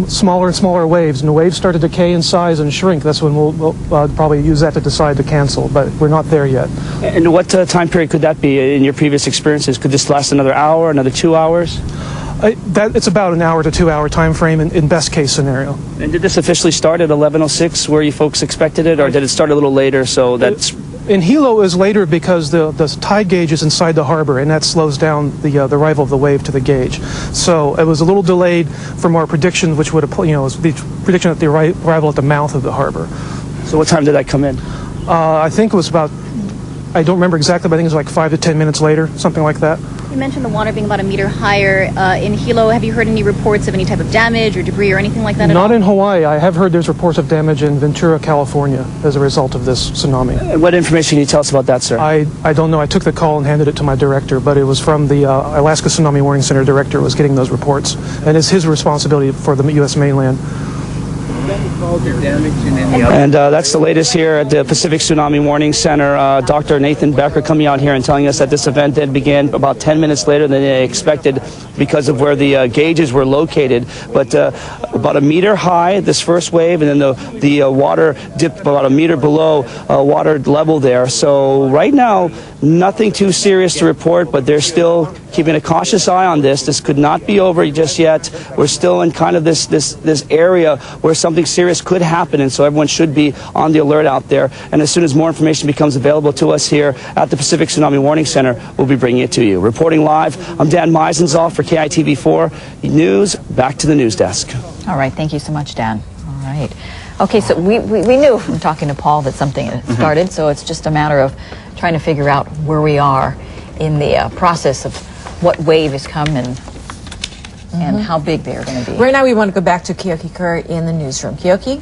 smaller and smaller waves, and the waves start to decay in size and shrink. That's when we'll probably use that to decide to cancel, but we're not there yet. And what time period could that be in your previous experiences? Could this last another hour, another 2 hours? It's about an hour to 2 hour time frame in best case scenario. And did this officially start at 11:06 where you folks expected it, or did it start a little later? So that's in Hilo is later because the tide gauge is inside the harbor, and that slows down the arrival of the wave to the gauge. So it was a little delayed from our prediction, which would have was the prediction at the arrival at the mouth of the harbor. So what time did that come in? I think it was about, I don't remember exactly, but I think it was like 5 to 10 minutes later, something like that. You mentioned the water being about a meter higher in Hilo. Have you heard any reports of any type of damage or debris or anything like that at all? Not in Hawaii. I have heard there's reports of damage in Ventura, California as a result of this tsunami. What information can you tell us about that, sir? I don't know. I took the call and handed it to my director, but it was from the Alaska Tsunami Warning Center director was getting those reports, and it's his responsibility for the U.S. mainland. And that's the latest here at the Pacific Tsunami Warning Center. Dr. Nathan Becker coming out here and telling us that this event did begin about 10 minutes later than they expected because of where the gauges were located. But about a meter high, this first wave, and then the water dipped about a meter below water level there. So right now, nothing too serious to report, but they're still keeping a cautious eye on this. This could not be over just yet. We're still in kind of this area where something serious could happen, and so everyone should be on the alert out there. And as soon as more information becomes available to us here at the Pacific Tsunami Warning Center, we'll be bringing it to you. Reporting live, I'm Dan Meisenzahl for KITV-4 News. Back to the news desk. All right, thank you so much, Dan. All right. Okay, so we knew from talking to Paul that something had started, so it's just a matter of trying to figure out where we are in the process of what wave is coming and how big they're going to be. Right now we want to go back to Keoki Kerr in the newsroom. Keoki?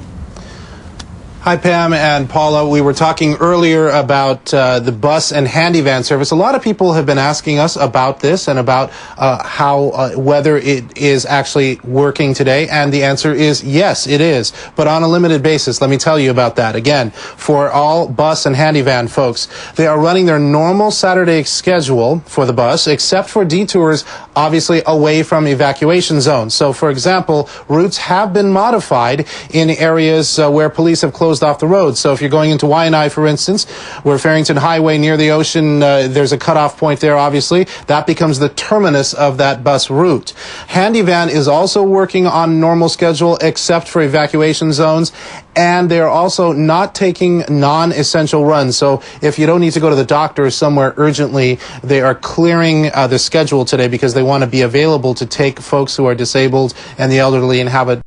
Hi, Pam and Paula. We were talking earlier about the bus and HandiVan service. A lot of people have been asking us about this and about whether it is actually working today. And the answer is yes, it is, but on a limited basis. Let me tell you about that. Again, for all bus and HandiVan folks, they are running their normal Saturday schedule for the bus, except for detours, obviously, away from evacuation zones. So, for example, routes have been modified in areas where police have closed off the road. So if you're going into Waianae, for instance, where Farrington Highway near the ocean, there's a cutoff point there, obviously. That becomes the terminus of that bus route. HandiVan is also working on normal schedule except for evacuation zones, and they're also not taking non-essential runs. So if you don't need to go to the doctor somewhere urgently, they are clearing the schedule today because they want to be available to take folks who are disabled and the elderly and have a